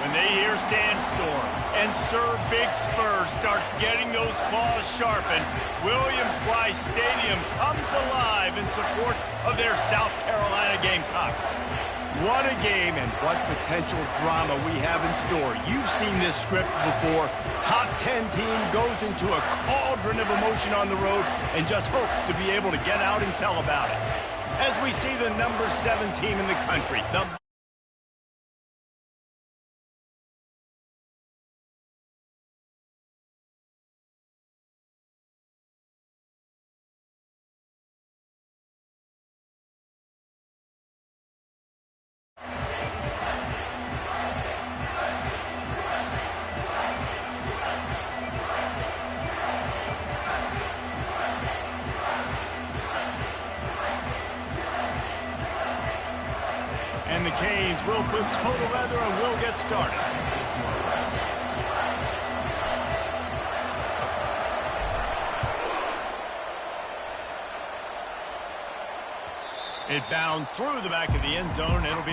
When they hear Sandstorm and Sir Big Spur starts getting those claws sharpened, Williams-Brice Stadium comes alive in support of their South Carolina Gamecocks. What a game and what potential drama we have in store. You've seen this script before. Top 10 team goes into a cauldron of emotion on the road and just hopes to be able to get out and tell about it. As we see the number 7 team in the country, the Canes will put total leather and will get started. It bounds through the back of the end zone. It'll be...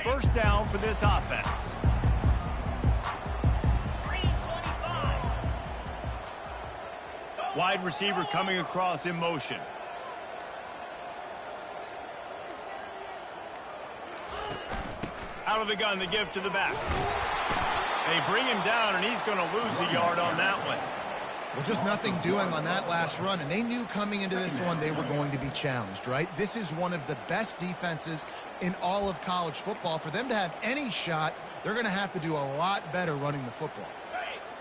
First down for this offense. Wide receiver coming across in motion. Out of the gun, the give to the back. They bring him down, and he's going to lose a yard on that one. Well, just nothing doing on that last run, and they knew coming into this one they were going to be challenged, right? This is one of the best defenses in all of college football. For them to have any shot, they're going to have to do a lot better running the football.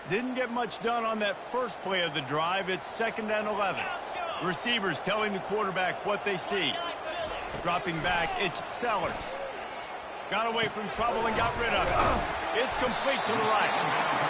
Didn't get much done on that first play of the drive. It's 2nd and 11. Receivers telling the quarterback what they see. Dropping back, it's Sellers. Got away from trouble and got rid of it. It's complete to the right.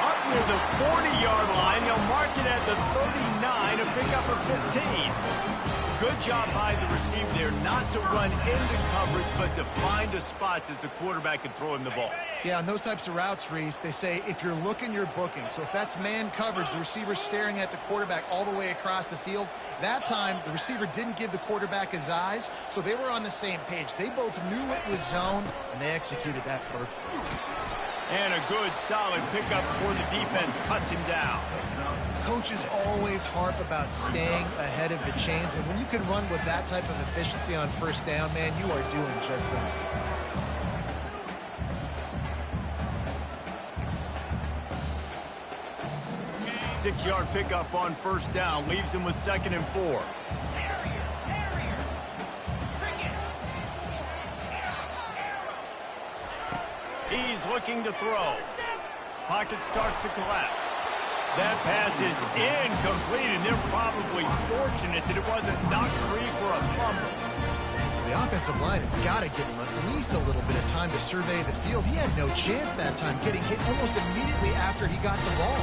Up near the 40-yard line, they'll mark it at the 39, a pickup of 15. Good job by the receiver there not to run into coverage, but to find a spot that the quarterback can throw him the ball. Yeah, on those types of routes, Reese, they say if you're looking, you're booking. So if that's man coverage, the receiver's staring at the quarterback all the way across the field. That time, the receiver didn't give the quarterback his eyes, so they were on the same page. They both knew it was zone, and they executed that perfectly. And a good, solid pickup for the defense cuts him down. Coaches always harp about staying ahead of the chains, and when you can run with that type of efficiency on first down, man, you are doing just that. Six-yard pickup on first down leaves him with 2nd and 4. He's looking to throw. Pocket starts to collapse. That pass is incomplete, and they're probably fortunate that it wasn't knocked free for a fumble. The offensive line has got to give him at least a little bit of time to survey the field. He had no chance that time, getting hit almost immediately after he got the ball.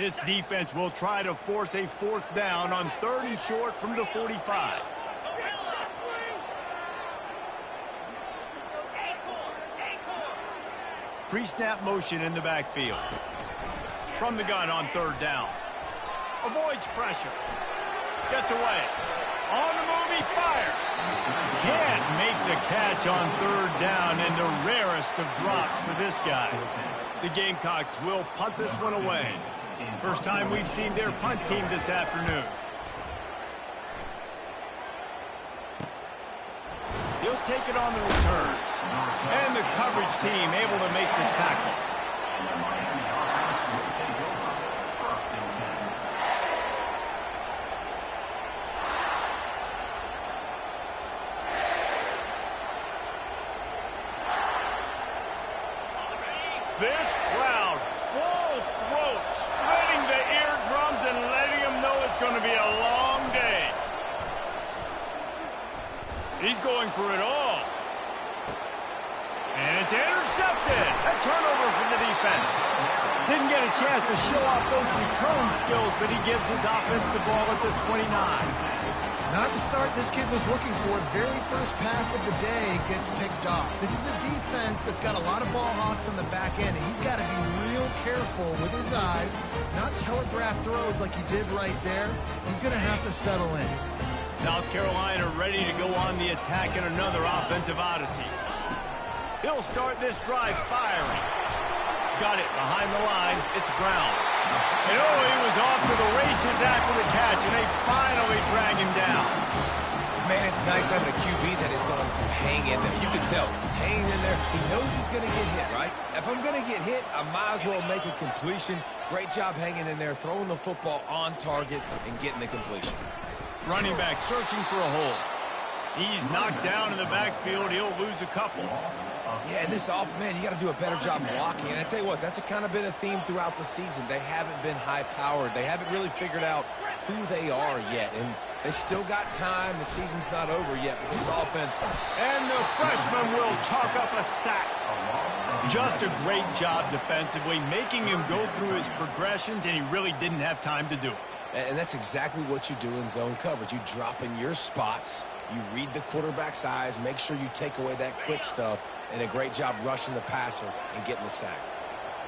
This defense will try to force a 4th down on 3rd and short from the 45. Pre-snap motion in the backfield. From the gun on 3rd down. Avoids pressure. Gets away. On the move, he fires. Can't make the catch on 3rd down, and the rarest of drops for this guy. The Gamecocks will punt this one away. First time we've seen their punt team this afternoon. He'll take it on the return. And the coverage team able to make the tackle. This crowd, full throat, spreading the eardrums and letting them know it's going to be a long day. He's going for it all. And it's intercepted. A turnover for the defense. Didn't get a chance to show off those return skills, but he gives his offense the ball at the 29. Not the start this kid was looking for. Very first pass of the day gets picked off. This is a defense that's got a lot of ball hawks on the back end, and he's got to be real careful with his eyes, not telegraph throws like he did right there. He's going to have to settle in. South Carolina ready to go on the attack in another offensive odyssey. He'll start this drive firing. Got it behind the line. It's Brown. And oh, he was off to the races after the catch, and they finally drag him down. Man, it's nice having a QB that is going to hang in there. You can tell, hanging in there, he knows he's going to get hit, right? If I'm going to get hit, I might as well make a completion. Great job hanging in there, throwing the football on target and getting the completion. Running back searching for a hole. He's knocked down in the backfield. He'll lose a couple. Yeah, and this man, you got to do a better job blocking. And I tell you what, that's kind of been a theme throughout the season. They haven't been high-powered. They haven't really figured out who they are yet. And they still got time. The season's not over yet, but this offense. And the freshman will chalk up a sack. Just a great job defensively, making him go through his progressions, and he really didn't have time to do it. And that's exactly what you do in zone coverage. You drop in your spots. You read the quarterback's eyes, make sure you take away that quick stuff, and a great job rushing the passer and getting the sack.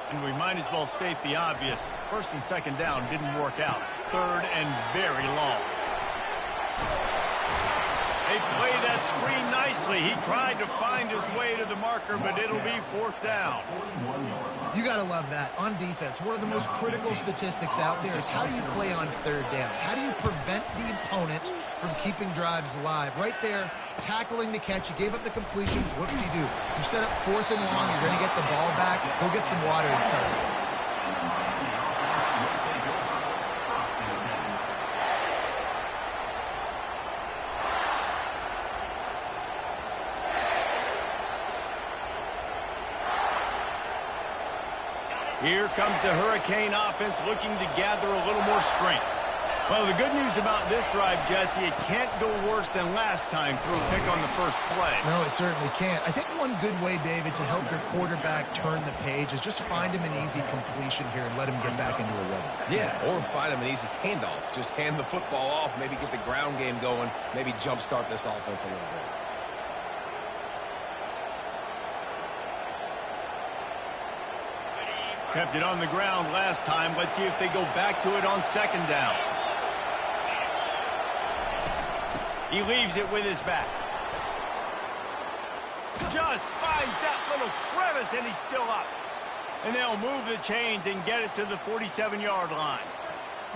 And we might as well state the obvious. 1st and 2nd down didn't work out. 3rd and very long. They played that screen nicely. He tried to find his way to the marker, but it'll be 4th down. You got to love that. On defense, one of the most critical statistics out there is how do you play on 3rd down? How do you prevent the opponent from keeping drives alive? Right there, tackling the catch. You gave up the completion. What do? You set up 4th and long. You're going to get the ball back. Go get some water and celebrate. Here comes the Hurricane offense looking to gather a little more strength. Well, the good news about this drive, Jesse, it can't go worse than last time through a pick on the first play. No, it certainly can't. I think one good way, David, to help your quarterback turn the page is just find him an easy completion here and let him get back into a rhythm. Yeah, or find him an easy handoff. Just hand the football off, maybe get the ground game going, maybe jumpstart this offense a little bit. Kept it on the ground last time. Let's see if they go back to it on 2nd down. He leaves it with his back. Just finds that little crevice, and he's still up. And they'll move the chains and get it to the 47-yard line.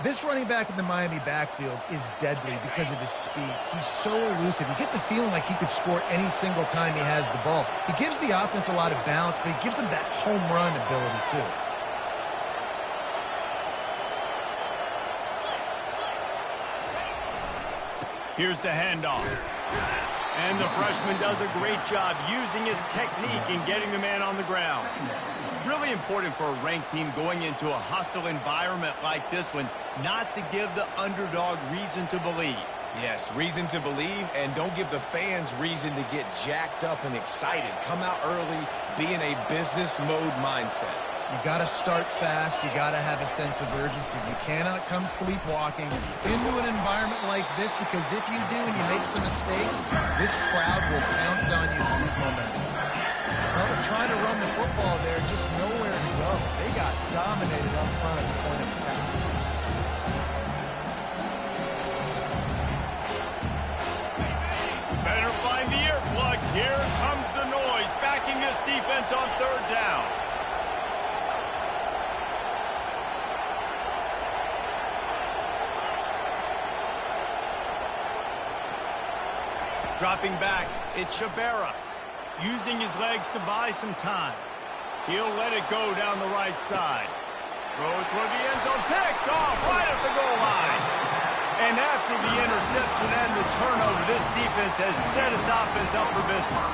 This running back in the Miami backfield is deadly because of his speed. He's so elusive. You get the feeling like he could score any single time he has the ball. He gives the offense a lot of balance, but he gives them that home run ability, too. Here's the handoff. And the freshman does a great job using his technique and getting the man on the ground. Really important for a ranked team going into a hostile environment like this one, not to give the underdog reason to believe. Yes, reason to believe, and don't give the fans reason to get jacked up and excited. Come out early, be in a business mode mindset. You got to start fast. You got to have a sense of urgency. You cannot come sleepwalking into an environment like this, because if you do and you make some mistakes, this crowd will pounce on you and seize momentum. Well, they're trying to run the football there, just nowhere to go. They got dominated up front at the point of attack. Better find the earplugs. Here comes the noise, backing this defense on third down. Dropping back, it's Shabera. Using his legs to buy some time. He'll let it go down the right side. Throw it toward the end zone, picked off right at the goal line. And after the interception and the turnover, this defense has set its offense up for business.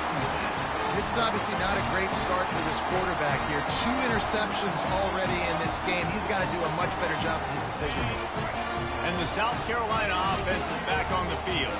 This is obviously not a great start for this quarterback here. 2 interceptions already in this game. He's got to do a much better job with his decision-making. And the South Carolina offense is back on the field.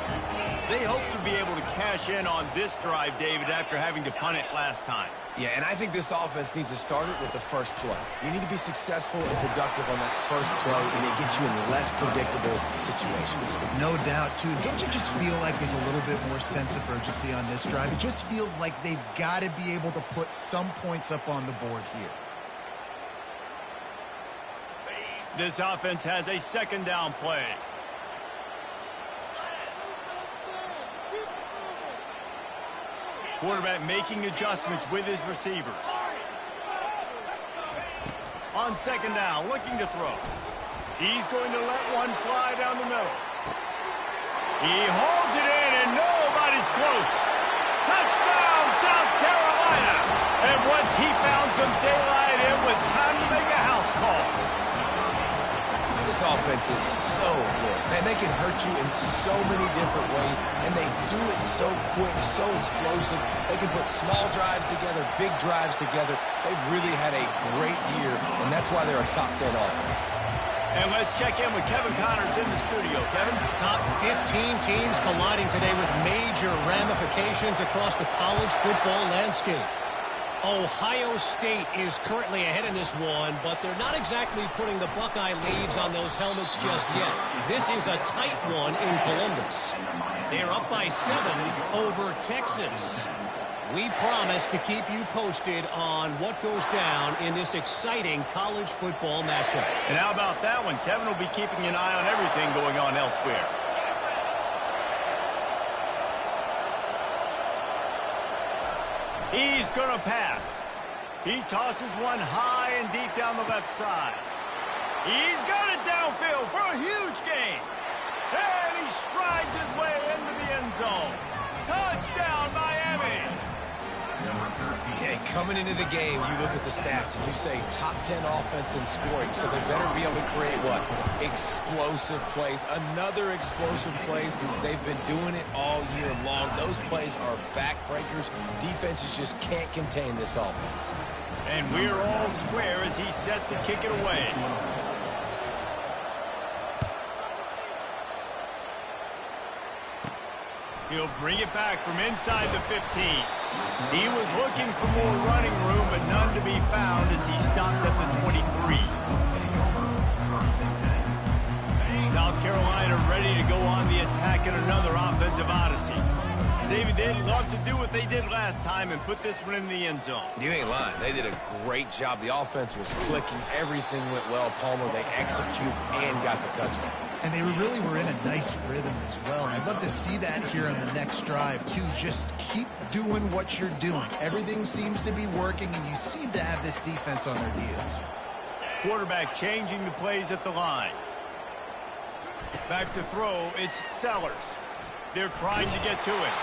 They hope to be able to cash in on this drive, David, after having to punt it last time. Yeah, and I think this offense needs to start it with the first play. You need to be successful and productive on that first play, and it gets you in less predictable situations. No doubt, too. Don't you just feel like there's a little bit more sense of urgency on this drive? It just feels like they've got to be able to put some points up on the board here. This offense has a second down play. Quarterback making adjustments with his receivers. On second down, looking to throw. He's going to let one fly down the middle. He holds it in, and nobody's close. Touchdown, South Carolina! And once he found some daylight, it was time to make a house call. This offense is so good. Man, they can hurt you in so many different ways, and they do it so quick, so explosive. They can put small drives together, big drives together. They've really had a great year, and that's why they're a top 10 offense. And let's check in with Kevin Connors in the studio. Kevin? Top 15 teams colliding today with major ramifications across the college football landscape. Ohio State is currently ahead in this one, but they're not exactly putting the Buckeye leaves on those helmets just yet. This is a tight one in Columbus. They're up by 7 over Texas. We promise to keep you posted on what goes down in this exciting college football matchup. And how about that one? Kevin will be keeping an eye on everything going on elsewhere. He's going to pass. He tosses one high and deep down the left side. He's got it downfield for a huge gain. And he strides his way into the end zone. Touchdown, Miami. Yeah, coming into the game, you look at the stats and you say top 10 offense in scoring, so they better be able to create what? Explosive plays. Another explosive plays. They've been doing it all year long. Those plays are backbreakers. Defenses just can't contain this offense. And we're all square as he's set to kick it away. He'll bring it back from inside the 15. He was looking for more running room, but none to be found as he stopped at the 23. South Carolina ready to go on the attack in another offensive odyssey. David, they'd love to do what they did last time and put this one in the end zone. You ain't lying. They did a great job. The offense was clicking. Everything went well. Palmer, they executed and got the touchdown. And they really were in a nice rhythm as well. And I'd love to see that here on the next drive, too. Just keep doing what you're doing. Everything seems to be working, and you seem to have this defense on their heels. Quarterback changing the plays at the line. Back to throw, it's Sellers. They're trying to get to it.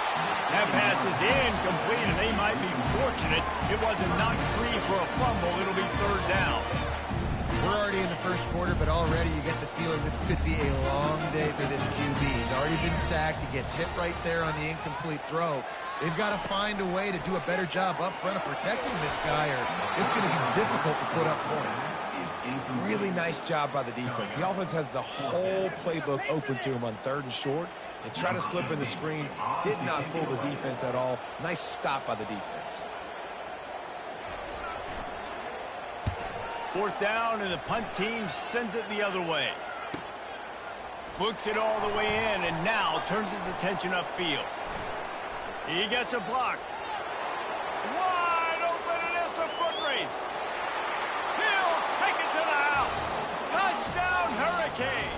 That pass is incomplete, and they might be fortunate it wasn't knocked free for a fumble. It'll be third down. We're already in the first quarter, but already you get the feeling this could be a long day for this QB. He's already been sacked. He gets hit right there on the incomplete throw. They've got to find a way to do a better job up front of protecting this guy, or it's going to be difficult to put up points. Really nice job by the defense. The offense has the whole playbook open to him on 3rd and short. They try to slip in the screen. Did not fool the defense at all. Nice stop by the defense. Fourth down, and the punt team sends it the other way. Looks it all the way in, and now turns his attention upfield. He gets a block. Wide open, and it's a foot race. He'll take it to the house. Touchdown, Hurricane.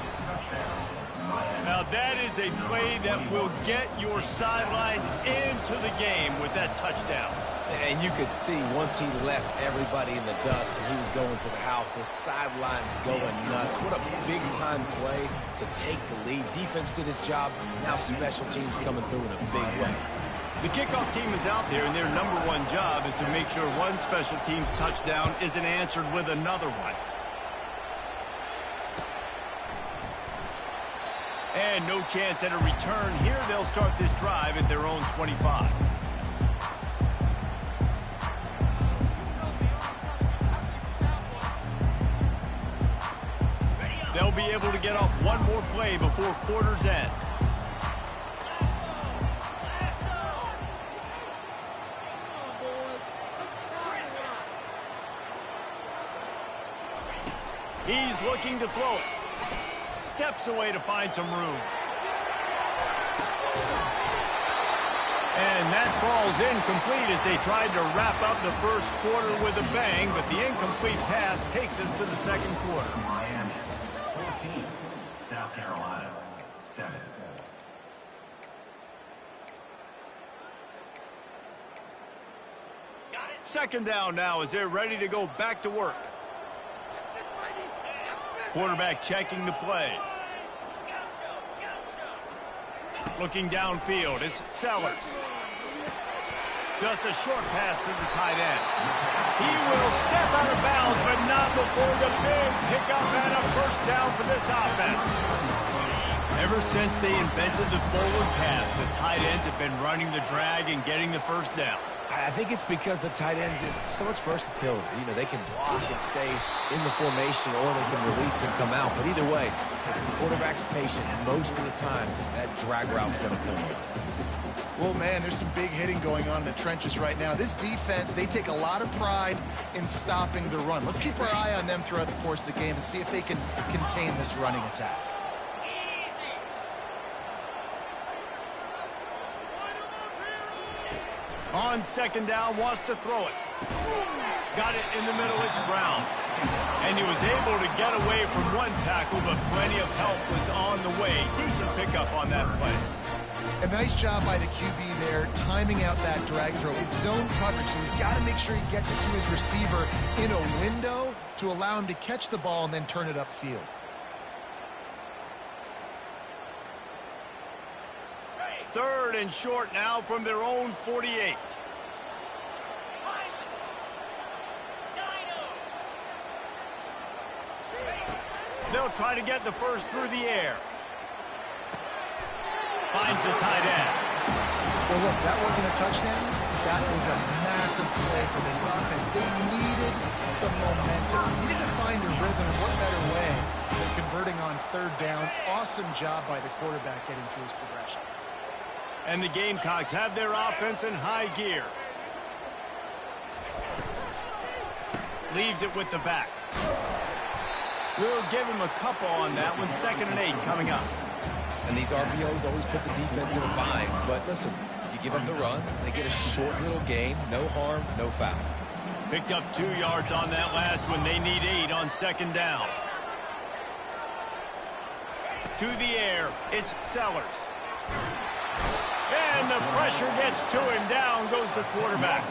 Now that is a play that will get your sidelines into the game with that touchdown. And you could see once he left everybody in the dust and he was going to the house, the sidelines going nuts. What a big-time play to take the lead. Defense did his job. Now special teams coming through in a big way. The kickoff team is out there, and their #1 job is to make sure one special team's touchdown isn't answered with another one. And no chance at a return here. They'll start this drive at their own 25. They'll be able to get off one more play before quarter's end. He's looking to throw it. Steps away to find some room. And that falls incomplete as they tried to wrap up the first quarter with a bang, but the incomplete pass takes us to the second quarter. Miami, 14, South Carolina, 7. Second down now as they're ready to go back to work. Quarterback checking the play. Looking downfield, it's Sellers. Just a short pass to the tight end. He will step out of bounds, but not before the big pickup and a first down for this offense. Ever since they invented the forward pass, the tight ends have been running the drag and getting the first down. I think it's because the tight ends is so much versatility. You know, they can block and stay in the formation, or they can release and come out. But either way, if the quarterback's patient, most of the time, that drag route's going to come in. Well, man, there's some big hitting going on in the trenches right now. This defense, they take a lot of pride in stopping the run. Let's keep our eye on them throughout the course of the game and see if they can contain this running attack. On second down, wants to throw it. Got it in the middle, it's Brown. And he was able to get away from one tackle, but plenty of help was on the way. Decent pickup on that play. A nice job by the QB there, timing out that drag throw. It's zone coverage, so he's got to make sure he gets it to his receiver in a window to allow him to catch the ball and then turn it upfield. Third and short now from their own 48. They'll try to get the first through the air. Finds the tight end. Well, look, that wasn't a touchdown. That was a massive play for this offense. They needed some momentum. They needed to find a rhythm, and what better way than converting on third down. Awesome job by the quarterback getting through his progression. And the Gamecocks have their offense in high gear. Leaves it with the back. We'll give him a couple on that one. 2nd and 8 coming up. And these RPOs always put the defense in a bind. But listen, you give up the run, they get a short little gain. No harm, no foul. Picked up 2 yards on that last one. They need 8 on second down. To the air, it's Sellers. And the pressure gets to him. Down goes the quarterback.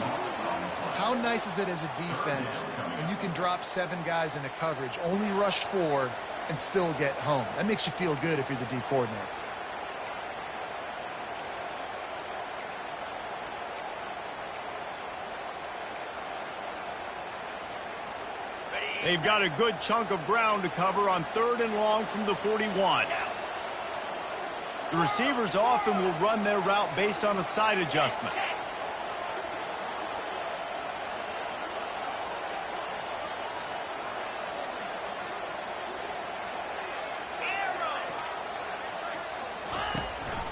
How nice is it as a defense when you can drop 7 guys into coverage, only rush 4, and still get home? That makes you feel good if you're the D coordinator. They've got a good chunk of ground to cover on 3rd and long from the 41. The receivers often will run their route based on a side adjustment.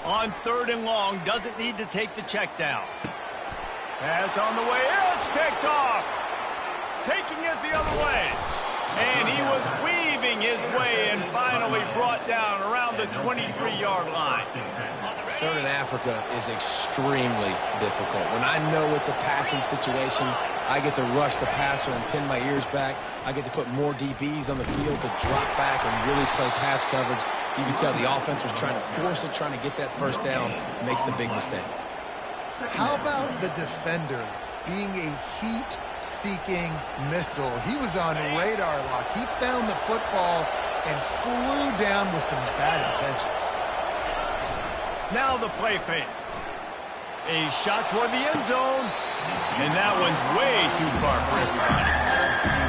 On 3rd and long, doesn't need to take the check down. Pass on the way, it's picked off. Taking it the other way. And he was weaving his way and finally brought down around the 23-yard line. Third in Africa is extremely difficult. When I know it's a passing situation, I get to rush the passer and pin my ears back. I get to put more DBs on the field to drop back and really play pass coverage. You can tell the offense was trying to force it, trying to get that first down, makes the big mistake. How about the defender being a heat-seeking missile? He was on radar lock. He found the football and flew down with some bad intentions. Now the play fake. A shot toward the end zone. And that one's way too far for everybody.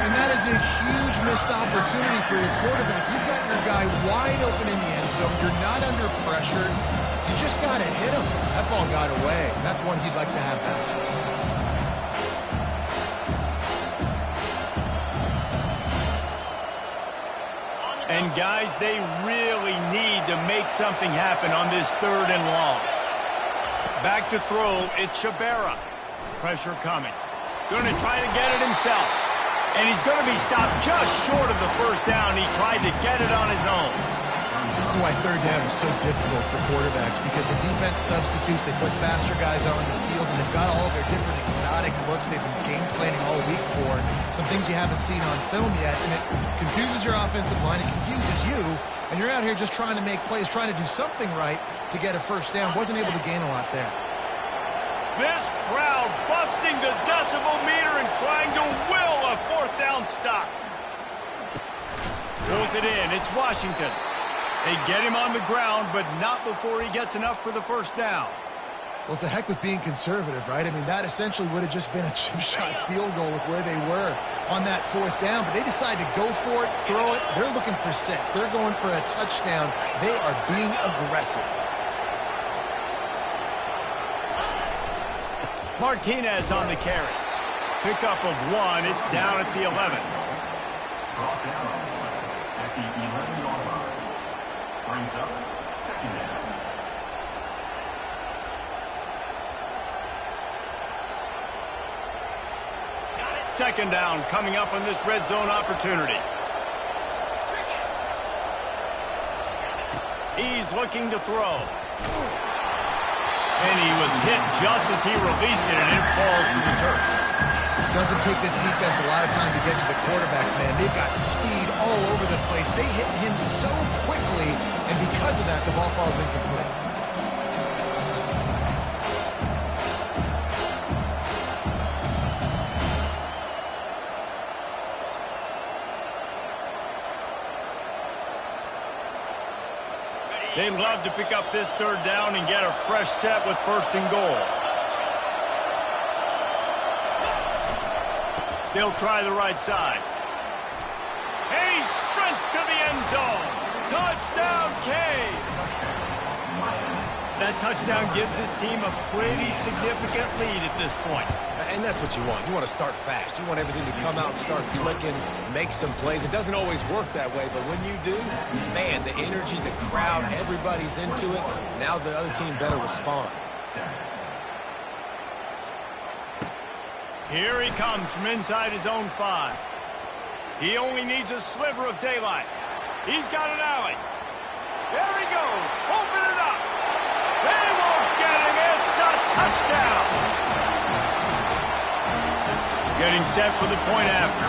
And that is a huge missed opportunity for your quarterback. You've got your guy wide open in the end zone. You're not under pressure. You just got to hit him. That ball got away. That's one he'd like to have back. And guys, they really need to make something happen on this 3rd and long. Back to throw, it's Shabera. Pressure coming. Going to try to get it himself. And he's going to be stopped just short of the first down. He tried to get it on his own. This is why 3rd down is so difficult for quarterbacks, because the defense substitutes. They put faster guys on the field, and they've got all their different exotic looks they've been game planning all week for. Some things you haven't seen on film yet, and it confuses your offensive line. It confuses you, and you're out here just trying to make plays, trying to do something right to get a first down. Wasn't able to gain a lot there. This crowd busting the decibel meter and trying to will a 4th down stop. Throws it in. It's Washington. They get him on the ground, but not before he gets enough for the first down. Well, to heck with being conservative, right? I mean, that essentially would have just been a chip shot field goal with where they were on that 4th down. But they decide to go for it, throw it. They're looking for 6. They're going for a touchdown. They are being aggressive. Martinez on the carry. Pickup of 1. It's down at the 11. Brought down at the 11-yard line. Brings up 2nd down. Second down coming up on this red zone opportunity. He's looking to throw. And he was hit just as he released it, and it falls to the turf. It doesn't take this defense a lot of time to get to the quarterback, man. They've got speed all over the place. They hit him so quickly, and because of that, the ball falls incomplete. They'd love to pick up this 3rd down and get a fresh set with 1st and goal. They'll try the right side. And he sprints to the end zone. Touchdown, K. That touchdown gives his team a pretty significant lead at this point. And that's what you want. You want to start fast. You want everything to come out and start clicking, make some plays. It doesn't always work that way, but when you do, man, the energy, the crowd, everybody's into it. Now the other team better respond. Here he comes from inside his own 5. He only needs a sliver of daylight. He's got an alley. There he goes. Open it up. They won't get him. It's a touchdown. Getting set for the point after.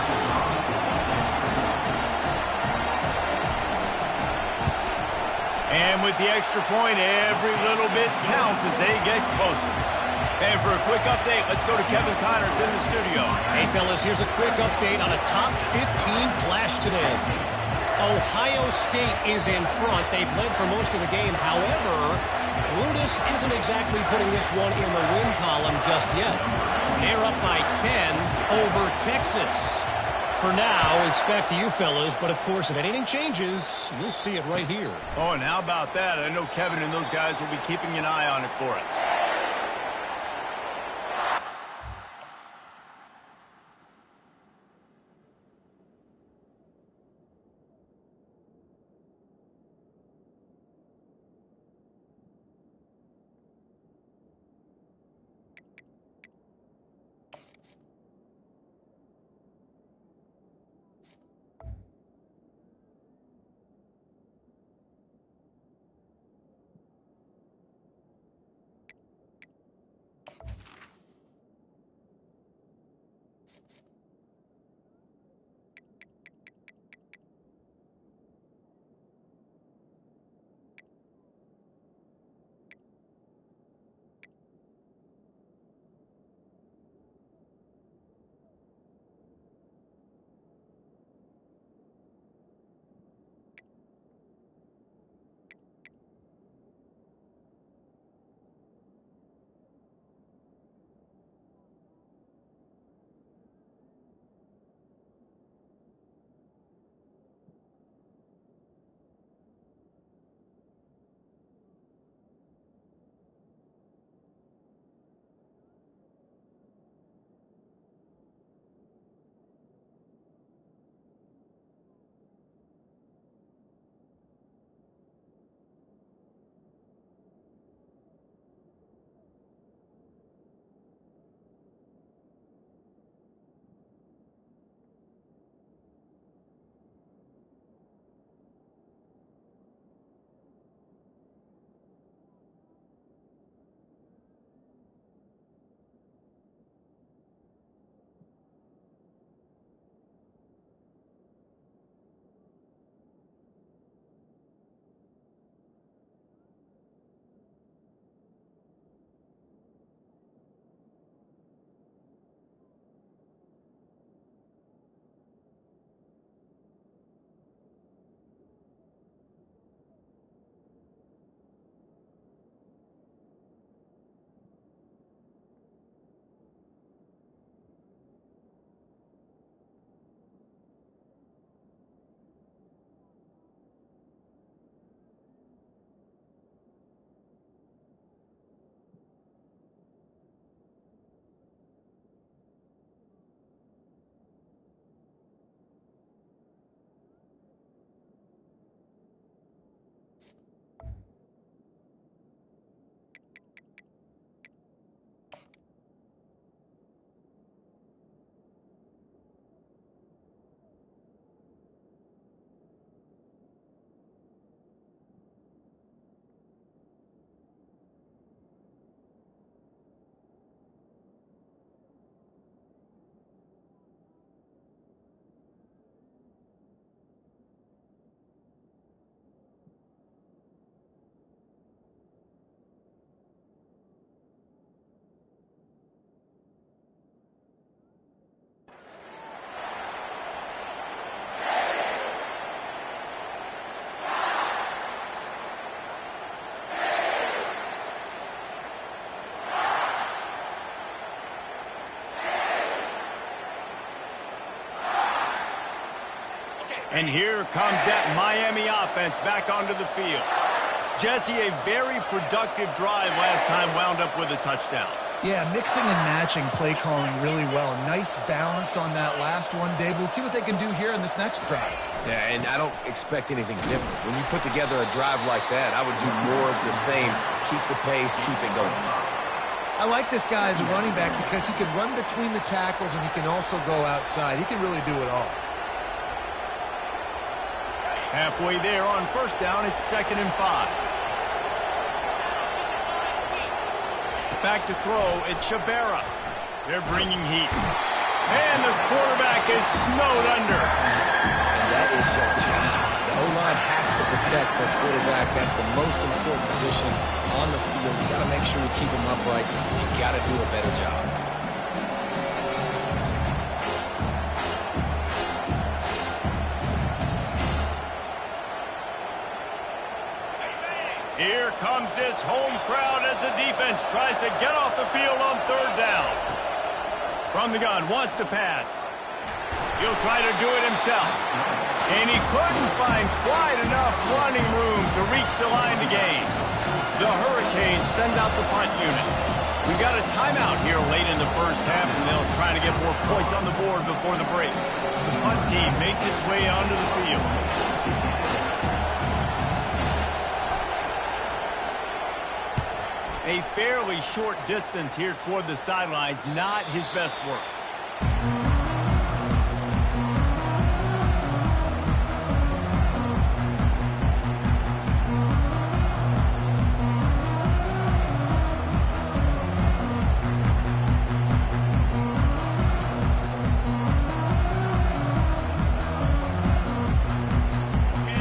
And with the extra point, every little bit counts as they get closer. And for a quick update, let's go to Kevin Connors in the studio. Hey, fellas, here's a quick update on a top 15 flash today. Ohio State is in front. They've led for most of the game. However, Brutus isn't exactly putting this one in the win column just yet. They're up by 10 over Texas. For now, it's back to you fellas, but of course, if anything changes, you'll see it right here. Oh, and how about that? I know Kevin and those guys will be keeping an eye on it for us. And here comes that Miami offense back onto the field. Jesse, a very productive drive last time wound up with a touchdown. Yeah, mixing and matching play calling really well. Nice balance on that last one, Dave. Let's see what they can do here in this next drive. Yeah, and I don't expect anything different. When you put together a drive like that, I would do more of the same. Keep the pace, keep it going. I like this guy as a running back because he can run between the tackles and he can also go outside. He can really do it all. Halfway there on first down, it's 2nd and 5. Back to throw, it's Shabera. They're bringing heat. And the quarterback is snowed under. And that is your job. The O-line has to protect the quarterback. That's the most important position on the field. You got to make sure you keep him upright. You got to do a better job. Here comes this home crowd as the defense tries to get off the field on 3rd down. From the gun, wants to pass. He'll try to do it himself. And he couldn't find quite enough running room to reach the line to gain. The Hurricanes send out the punt unit. We've got a timeout here late in the first half, and they'll try to get more points on the board before the break. The punt team makes its way onto the field. A fairly short distance here toward the sidelines, not his best work.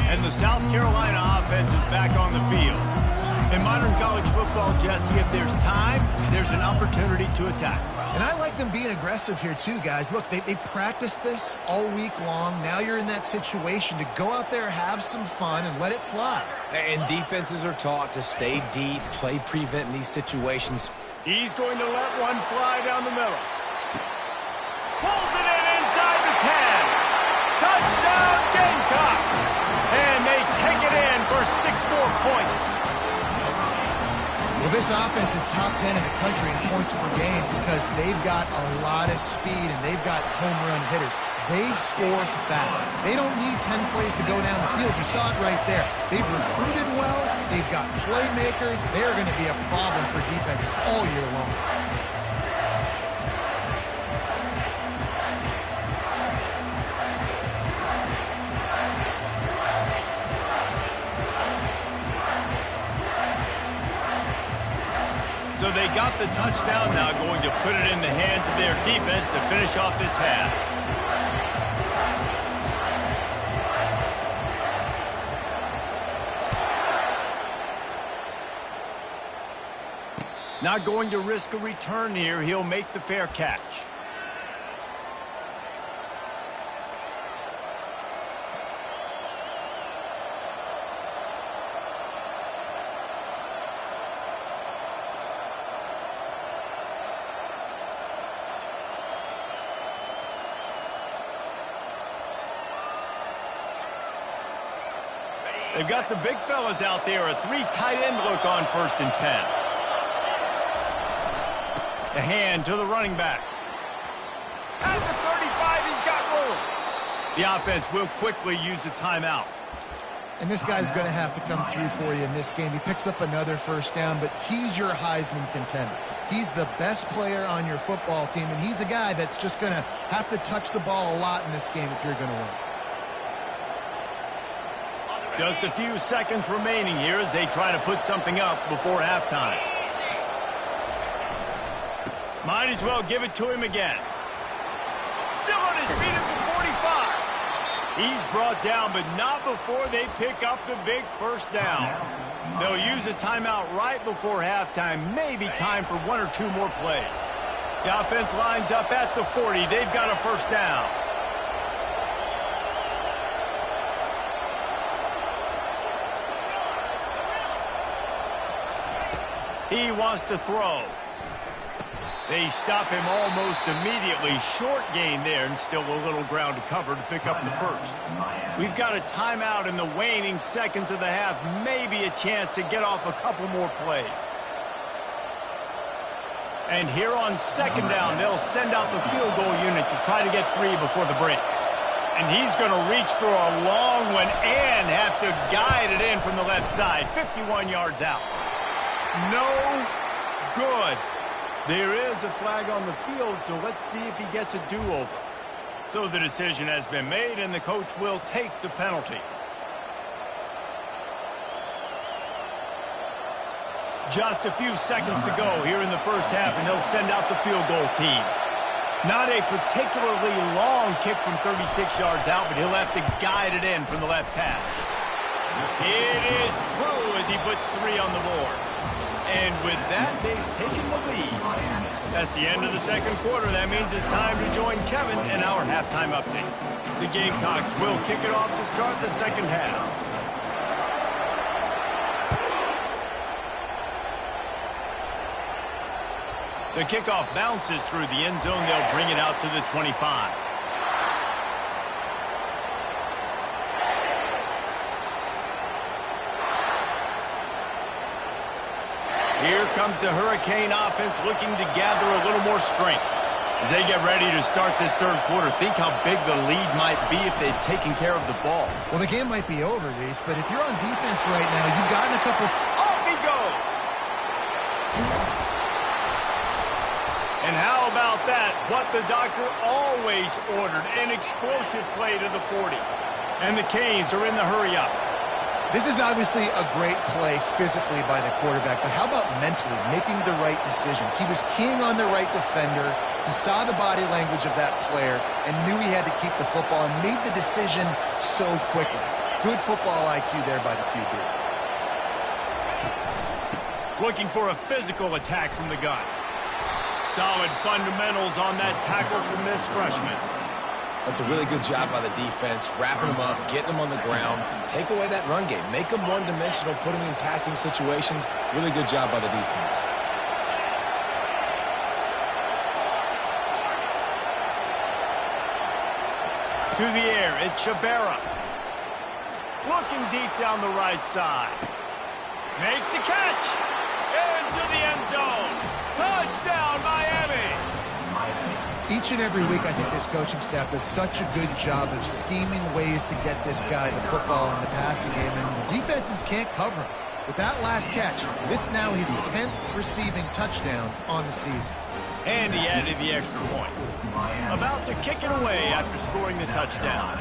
And the South Carolina offense is back on the field. In modern college football, Jesse, if there's time, there's an opportunity to attack. And I like them being aggressive here too, guys. Look, they practiced this all week long. Now you're in that situation to go out there, have some fun, and let it fly. And defenses are taught to stay deep, play prevent in these situations. He's going to let one fly down the middle. Pulls it in inside the 10. Touchdown, Gamecocks! And they take it in for 6 more points. Well, this offense is top 10 in the country in points per game because they've got a lot of speed and they've got home run hitters. They score fast. They don't need 10 plays to go down the field. You saw it right there. They've recruited well. They've got playmakers. They're going to be a problem for defenses all year long. So they got the touchdown, now going to put it in the hands of their defense to finish off this half. Not going to risk a return here. He'll make the fair catch. They've got the big fellas out there, a 3 tight end look on 1st and 10. The hand to the running back. At the 35, he's got room. The offense will quickly use a timeout. And this guy's going to have to come through for you in this game. He picks up another 1st down, but he's your Heisman contender. He's the best player on your football team, and he's a guy that's just going to have to touch the ball a lot in this game if you're going to win. Just a few seconds remaining here as they try to put something up before halftime. Might as well give it to him again. Still on his feet at the 45. He's brought down, but not before they pick up the big 1st down. They'll use a timeout right before halftime. Maybe time for 1 or 2 more plays. The offense lines up at the 40. They've got a 1st down. He wants to throw. They stop him almost immediately. Short gain there, and still a little ground to cover to pick up the first. We've got a timeout in the waning seconds of the half. Maybe a chance to get off a couple more plays. And here on second down, they'll send out the field goal unit to try to get 3 before the break. And he's going to reach for a long one and have to guide it in from the left side. 51 yards out. No good. There is a flag on the field, so let's see if he gets a do-over. So the decision has been made, and the coach will take the penalty. Just a few seconds to go here in the first half, and they'll send out the field goal team. Not a particularly long kick from 36 yards out, but he'll have to guide it in from the left hash. It is true as he puts 3 on the board. And with that, they've taken the lead. That's the end of the second quarter. That means it's time to join Kevin in our halftime update. The Gamecocks will kick it off to start the second half. The kickoff bounces through the end zone. They'll bring it out to the 25. Here comes the Hurricane offense looking to gather a little more strength. As they get ready to start this third quarter, think how big the lead might be if they'd taken care of the ball. Well, the game might be over, Reese, but if you're on defense right now, you've gotten a couple... Off he goes! And how about that? What the doctor always ordered, an explosive play to the 40. And the Canes are in the hurry-up. This is obviously a great play physically by the quarterback, but how about mentally making the right decision? He was keying on the right defender. He saw the body language of that player and knew he had to keep the football and made the decision so quickly. Good football IQ there by the QB. Looking for a physical attack from the gun. Solid fundamentals on that tackle from this freshman. That's a really good job by the defense, wrapping them up, getting them on the ground, take away that run game, make them one-dimensional, put them in passing situations. Really good job by the defense. To the air, it's Shabera. Looking deep down the right side. Makes the catch. Into the end zone. Touchdown, Miami. Each and every week, I think this coaching staff does such a good job of scheming ways to get this guy the football in the passing game, and defenses can't cover him. With that last catch, this now his 10th receiving touchdown on the season. And he added the extra point. About to kick it away after scoring the touchdown.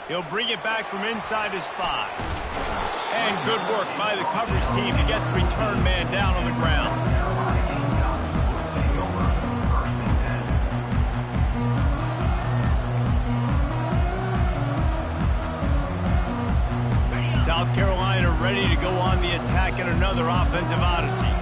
He'll bring it back from inside his 5. And good work by the coverage team to get the return man down on the ground. South Carolina ready to go on the attack in another offensive odyssey.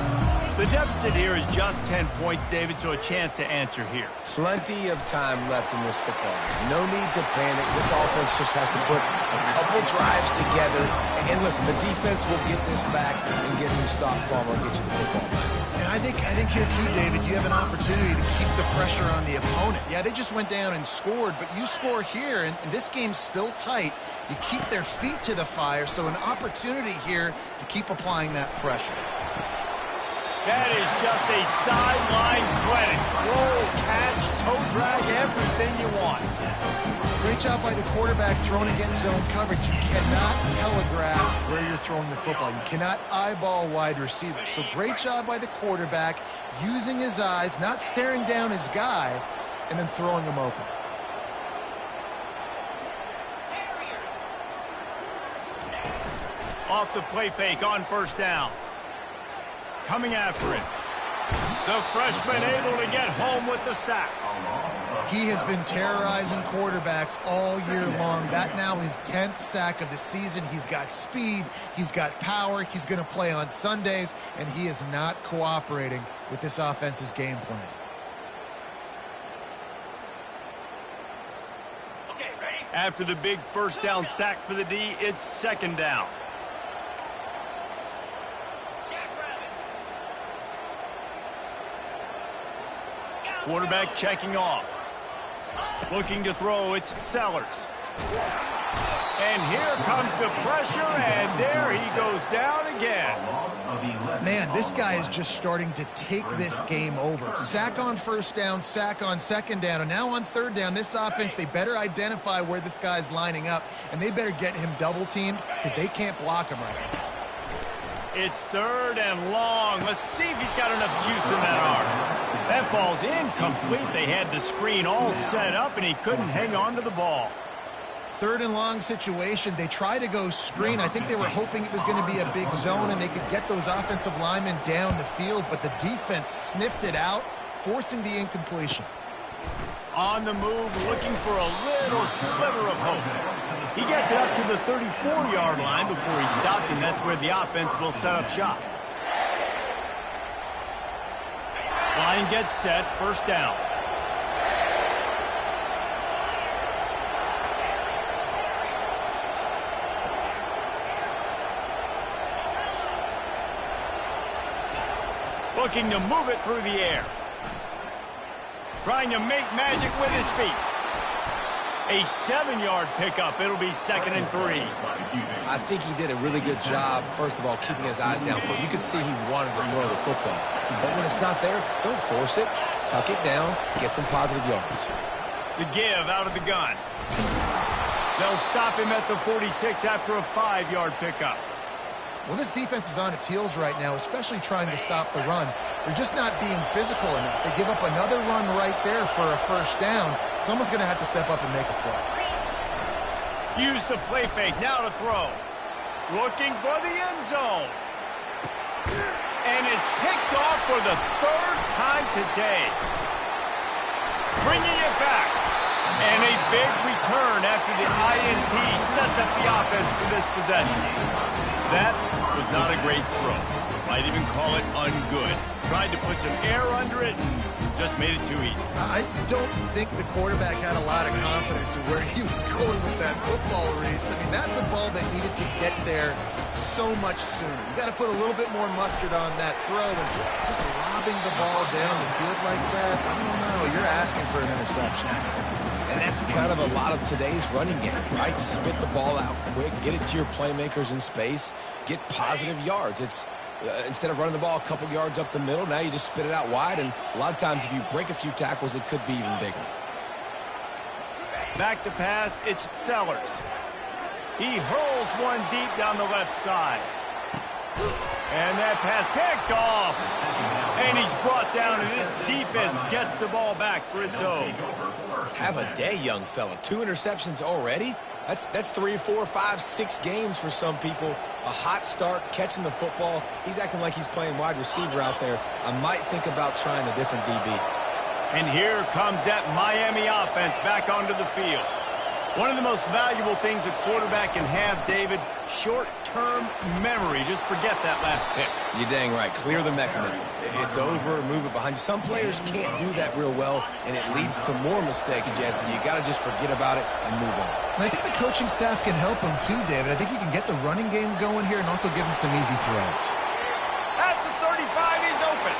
The deficit here is just 10 points, David, so a chance to answer here. Plenty of time left in this football game. No need to panic. This offense just has to put a couple drives together. And listen, the defense will get this back and get some stops from and get you the football back. And I think here too, David, you have an opportunity to keep the pressure on the opponent. Yeah, they just went down and scored, but you score here, and this game's still tight. You keep their feet to the fire, so an opportunity here to keep applying that pressure. That is just a sideline clinic. Roll, catch, toe drag, everything you want. Great job by the quarterback throwing against zone coverage. You cannot telegraph where you're throwing the football. You cannot eyeball wide receivers. So great job by the quarterback using his eyes, not staring down his guy, and then throwing him open. Off the play fake on first down. Coming after it. The freshman able to get home with the sack. He has been terrorizing quarterbacks all year long. That now his 10th sack of the season. He's got speed. He's got power. He's going to play on Sundays, and he is not cooperating with this offense's game plan. Okay, After the big first down sack for the D, it's second down. Quarterback checking off. Looking to throw, it's Sellers. And here comes the pressure, and there he goes down again. Man, this guy is just starting to take this game over. Sack on first down, sack on second down, and now on third down, this offense, they better identify where this guy's lining up, and they better get him double-teamed because they can't block him right now. It's third and long. Let's see if he's got enough juice in that arm. That fall's incomplete. They had the screen all set up, and he couldn't hang on to the ball. Third and long situation. They try to go screen. I think they were hoping it was going to be a big zone and they could get those offensive linemen down the field, but the defense sniffed it out, forcing the incompletion. On the move, looking for a little sliver of hope. He gets it up to the 34-yard line before he stopped, and that's where the offense will set up shop. Line gets set, first down. Looking to move it through the air. Trying to make magic with his feet. A 7-yard pickup. It'll be second and 3. I think he did a really good job, first of all, keeping his eyes downfield. You could see he wanted to throw the football. But when it's not there, don't force it. Tuck it down, get some positive yards. The give out of the gun. They'll stop him at the 46 after a 5-yard pickup. Well, this defense is on its heels right now, especially trying to stop the run. They're just not being physical enough. They give up another run right there for a first down. Someone's going to have to step up and make a play. Use the play fake, now to throw. Looking for the end zone. And it's picked off for the third time today. Bringing it back. And a big return after the INT sets up the offense for this possession. That was not a great throw. Might even call it ungood. Tried to put some air under it and just made it too easy. I don't think the quarterback had a lot of confidence in where he was going with that football, Reese. I mean, that's a ball that needed to get there so much sooner. You got to put a little bit more mustard on that throw than just lobbing the ball down the field like that. I don't know. You're asking for an interception. And that's kind of a lot of today's running game, right? Spit the ball out quick, get it to your playmakers in space, get positive yards. It's instead of running the ball a couple yards up the middle, now you just spit it out wide, and a lot of times if you break a few tackles, it could be even bigger. Back to pass, it's Sellers. He hurls one deep down the left side. And that pass picked off. And he's brought down, and this defense gets the ball back for its own. Have a day, young fella. 2 interceptions already? That's 3, 4, 5, 6 games for some people. A hot start, catching the football. He's acting like he's playing wide receiver out there. I might think about trying a different DB. And here comes that Miami offense back onto the field. One of the most valuable things a quarterback can have, David, short-term memory. Just forget that last pick. You're dang right. Clear the mechanism. It's over, move it behind you. Some players can't do that real well, and it leads to more mistakes, Jesse. You got to just forget about it and move on. And I think the coaching staff can help him too, David. I think you can get the running game going here and also give him some easy throws. At the 35, he's open.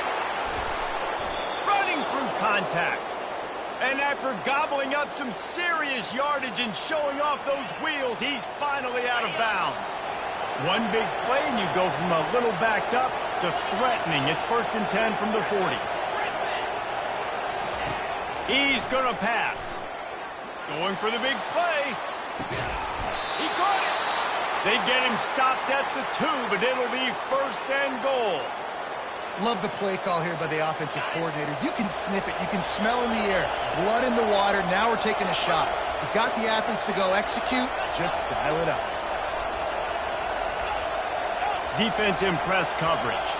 Running through contact. And after gobbling up some serious yardage and showing off those wheels, he's finally out of bounds. One big play, and you go from a little backed up to threatening. It's 1st and 10 from the 40. He's going to pass. Going for the big play. He caught it. They get him stopped at the 2, but it'll be 1st and goal. Love the play call here by the offensive coordinator. You can snip it. You can smell in the air. Blood in the water. Now we're taking a shot. You've got the athletes to go execute. Just dial it up. Defense in press coverage.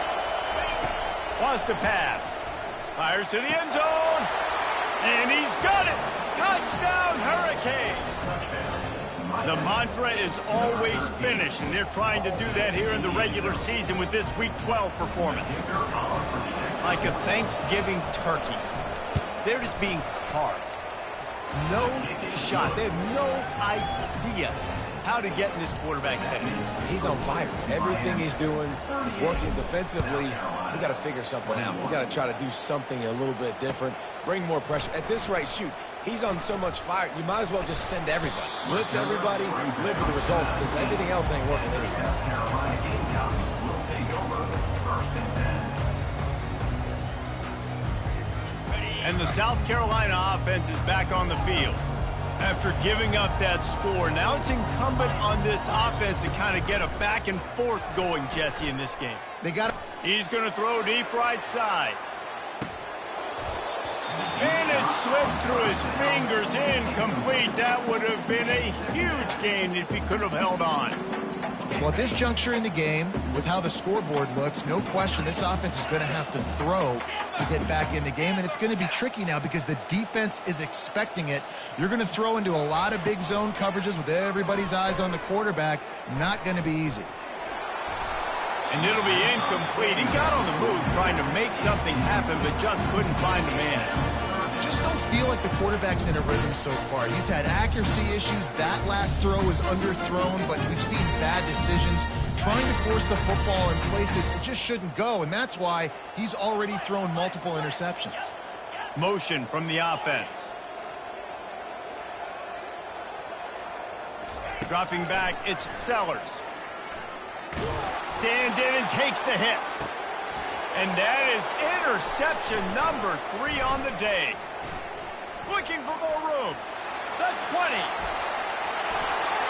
Wants to pass. Fires to the end zone. And he's got it. Touchdown, Hurricane. The mantra is always finish, and they're trying to do that here in the regular season with this Week 12 performance. Like a Thanksgiving turkey. They're just being carved. No shot. They have no idea how to get in this quarterback's head. He's on fire. Everything he's doing is working defensively. We got to figure something out. We got to try to do something a little bit different. Bring more pressure. At this rate, shoot, he's on so much fire, you might as well just send everybody. Blitz everybody, live with the results, because everything else ain't working anyway. And the South Carolina offense is back on the field. After giving up that score, now it's incumbent on this offense to kind of get a back and forth going, Jesse, in this game. He's going to throw deep right side. And it slips through his fingers, incomplete. That would have been a huge gain if he could have held on. Well, at this juncture in the game, with how the scoreboard looks, no question this offense is going to have to throw to get back in the game, and it's going to be tricky now because the defense is expecting it. You're going to throw into a lot of big zone coverages with everybody's eyes on the quarterback. Not going to be easy. And it'll be incomplete. He got on the move trying to make something happen, but just couldn't find the man. Just don't feel like the quarterback's in a rhythm so far. He's had accuracy issues. That last throw was underthrown, but we've seen bad decisions. Trying to force the football in places it just shouldn't go, and that's why he's already thrown multiple interceptions. Motion from the offense. Dropping back, it's Sellers. Stands in and takes the hit. And that is interception number 3 on the day. Looking for more room. The 20.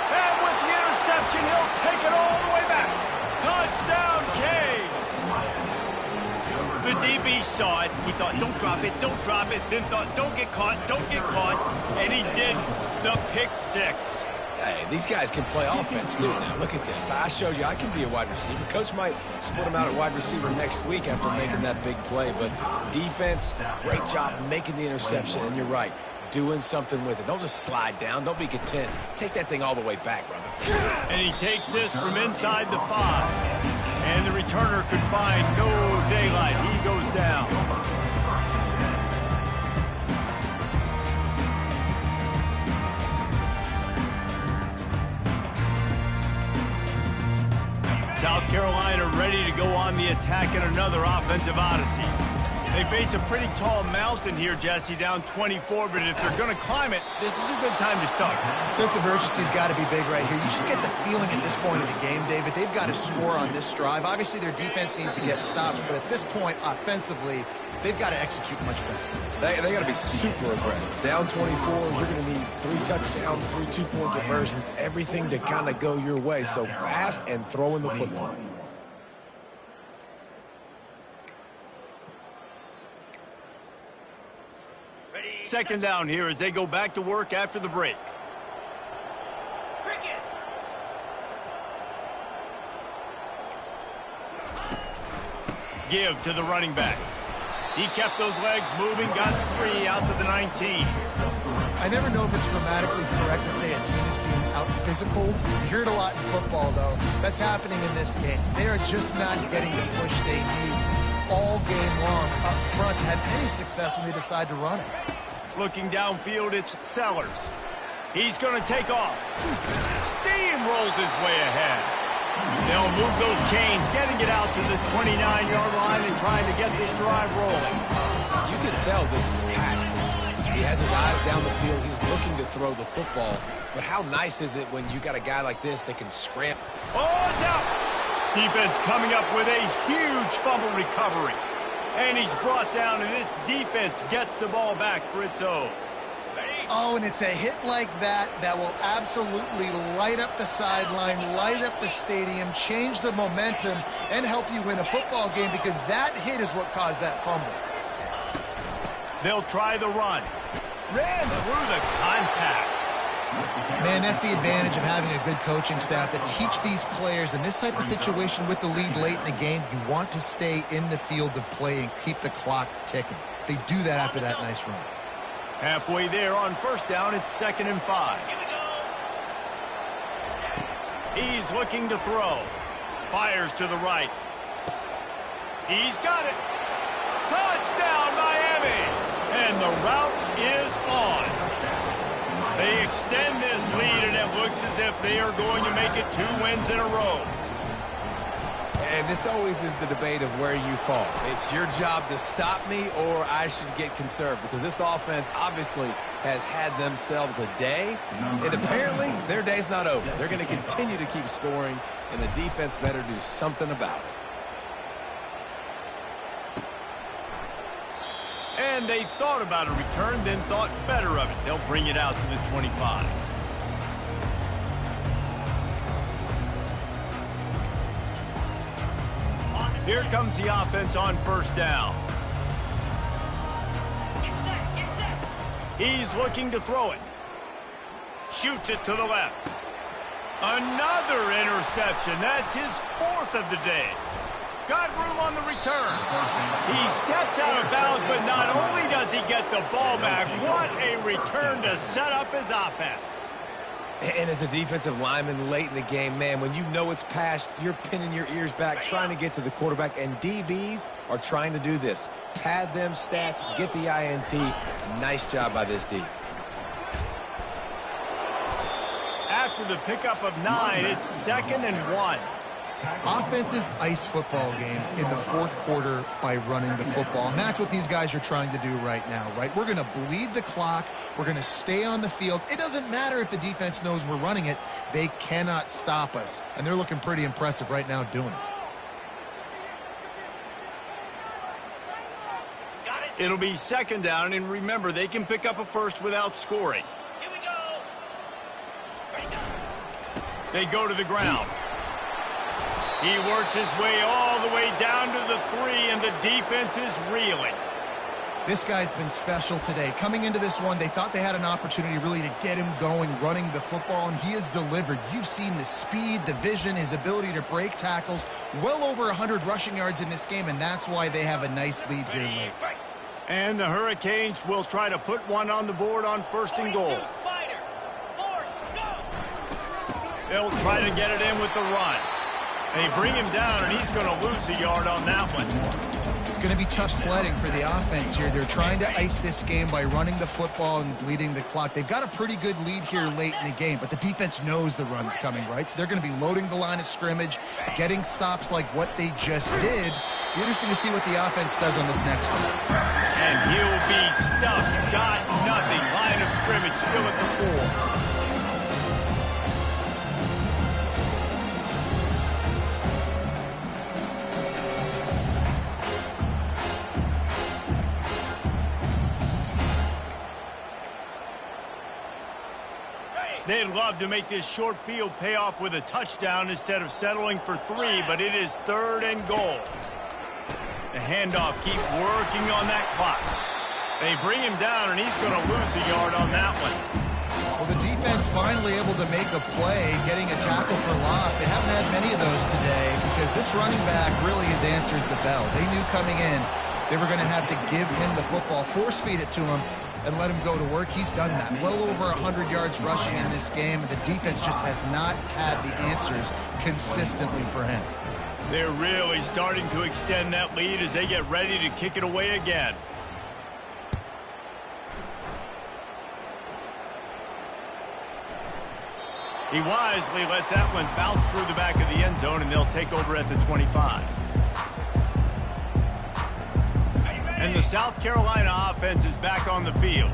And with the interception, he'll take it all the way back. Touchdown, Canes. The DB saw it. He thought, don't drop it, don't drop it. Then thought, don't get caught, don't get caught. And he did the pick 6. Hey, these guys can play offense, too. Now, look at this. I showed you I can be a wide receiver. Coach might split him out at wide receiver next week after making that big play. But defense, great job making the interception. And you're right, doing something with it. Don't just slide down. Don't be content. Take that thing all the way back, brother. And he takes this from inside the 5. And the returner could find no daylight. He goes down. South Carolina ready to go on the attack in another offensive odyssey. They face a pretty tall mountain here, Jesse, down 24, but if they're going to climb it, this is a good time to start. Sense of urgency's got to be big right here. You just get the feeling at this point of the game, David, they've got to score on this drive. Obviously, their defense needs to get stops, but at this point, offensively, they've got to execute much better. They got to be super aggressive. Down 24, you're going to need 3 touchdowns, 3 2-point conversions, everything to kind of go your way. So fast and throwing the football. Second down here as they go back to work after the break. Give to the running back. He kept those legs moving, got 3 out to the 19. I never know if it's grammatically correct to say a team is being out-physicaled. You hear it a lot in football, though. That's happening in this game. They are just not getting the push they need all game long up front to have any success when they decide to run it. Looking downfield, it's Sellers. He's going to take off. Steamrolls his way ahead. They'll move those chains, getting it out to the 29-yard line and trying to get this drive rolling. You can tell this is a pass play. He has his eyes down the field. He's looking to throw the football. But how nice is it when you got a guy like this that can scramble? Oh, it's out! Defense coming up with a huge fumble recovery. And he's brought down, and this defense gets the ball back for its own. Oh, and it's a hit like that that will absolutely light up the sideline, light up the stadium, change the momentum, and help you win a football game because that hit is what caused that fumble. They'll try the run. Ran through the contact. Man, that's the advantage of having a good coaching staff to teach these players in this type of situation with the lead late in the game. You want to stay in the field of play and keep the clock ticking. They do that after that nice run. Halfway there on first down, it's 2nd and 5. He's looking to throw. Fires to the right. He's got it. Touchdown, Miami! And the route is on. They extend this lead, and it looks as if they are going to make it 2 wins in a row. And this always is the debate of where you fall. It's your job to stop me, or I should get conserved, because this offense obviously has had themselves a day, and apparently their day's not over. They're going to continue to keep scoring, and the defense better do something about it. And they thought about a return, then thought better of it. They'll bring it out to the 25. Here comes the offense on first down. He's looking to throw it. Shoots it to the left. Another interception. That's his 4th of the day. Got room on the return. He steps out of bounds, but not only does he get the ball back, what a return to set up his offense. And as a defensive lineman late in the game, man, when you know it's past, you're pinning your ears back, trying to get to the quarterback, and DBs are trying to do this. Pad them stats, get the INT. Nice job by this D. After the pickup of 9, it's 2nd and 1. Offenses ice football games in the 4th quarter by running the football, and that's what these guys are trying to do right now, right? We're going to bleed the clock. We're going to stay on the field. It doesn't matter if the defense knows we're running it. They cannot stop us, and they're looking pretty impressive right now doing it. It'll be 2nd down, and remember, they can pick up a first without scoring. Here we go. They go to the ground. He works his way all the way down to the 3, and the defense is reeling. This guy's been special today. Coming into this one, they thought they had an opportunity really to get him going, running the football, and he has delivered. You've seen the speed, the vision, his ability to break tackles. Well over 100 rushing yards in this game, and that's why they have a nice lead here late. And the Hurricanes will try to put one on the board on 1st and goal. They'll try to get it in with the run. They bring him down, and he's going to lose a yard on that one. It's going to be tough sledding for the offense here. They're trying to ice this game by running the football and bleeding the clock. They've got a pretty good lead here late in the game, but the defense knows the run's coming, right? So they're going to be loading the line of scrimmage, getting stops like what they just did. Be interesting to see what the offense does on this next one. And he'll be stuffed. Got nothing. Line of scrimmage still at the 4. They'd love to make this short field pay off with a touchdown instead of settling for 3, but it is 3rd and goal. The handoff keeps working on that clock. They bring him down, and he's going to lose a yard on that one. Well, the defense finally able to make a play, getting a tackle for loss. They haven't had many of those today because this running back really has answered the bell. They knew coming in they were going to have to give him the football, force feed it to him, and let him go to work. He's done that. Well over 100 yards rushing in this game, and the defense just has not had the answers consistently for him. They're really starting to extend that lead as they get ready to kick it away again. He wisely lets that one bounce through the back of the end zone, and they'll take over at the 25. And the South Carolina offense is back on the field.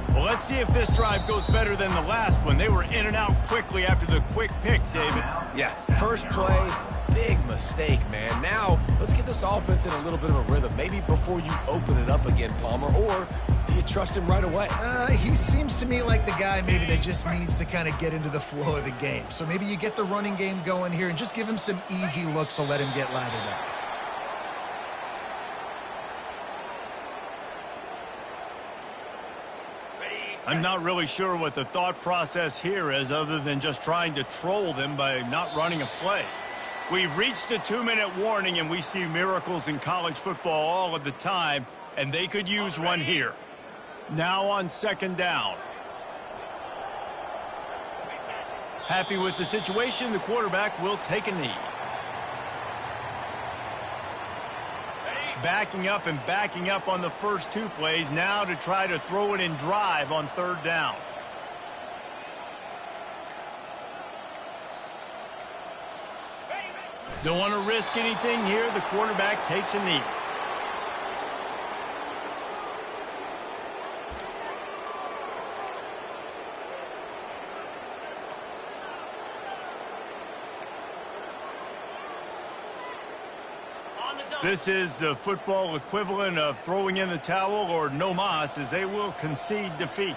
Well, let's see if this drive goes better than the last one. They were in and out quickly after the quick pick, David. Yeah, first play, big mistake, man. Now, let's get this offense in a little bit of a rhythm. Maybe before you open it up again, Palmer, or do you trust him right away? He seems to me like the guy maybe that just needs to kind of get into the flow of the game. So maybe you get the running game going here and just give him some easy looks to let him get lathered up. I'm not really sure what the thought process here is other than just trying to troll them by not running a play. We've reached the 2-minute warning, and we see miracles in college football all of the time, and they could use one here. Now on 2nd down. Happy with the situation, the quarterback will take a knee. Backing up and backing up on the first 2 plays now to try to throw it in drive on 3rd down. Don't want to risk anything here. The quarterback takes a knee. This is the football equivalent of throwing in the towel or no mas, as they will concede defeat.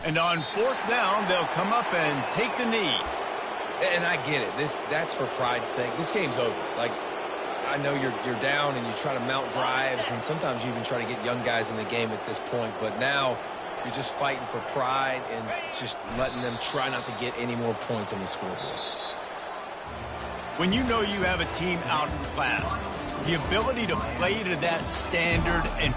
And on fourth down, they'll come up and take the knee. And I get it. That's for pride's sake. This game's over. Like, I know you're down and you try to mount drives, and sometimes you even try to get young guys in the game at this point. But now you're just fighting for pride and just letting them try not to get any more points on the scoreboard. When you know you have a team outclassed, the ability to play to that standard and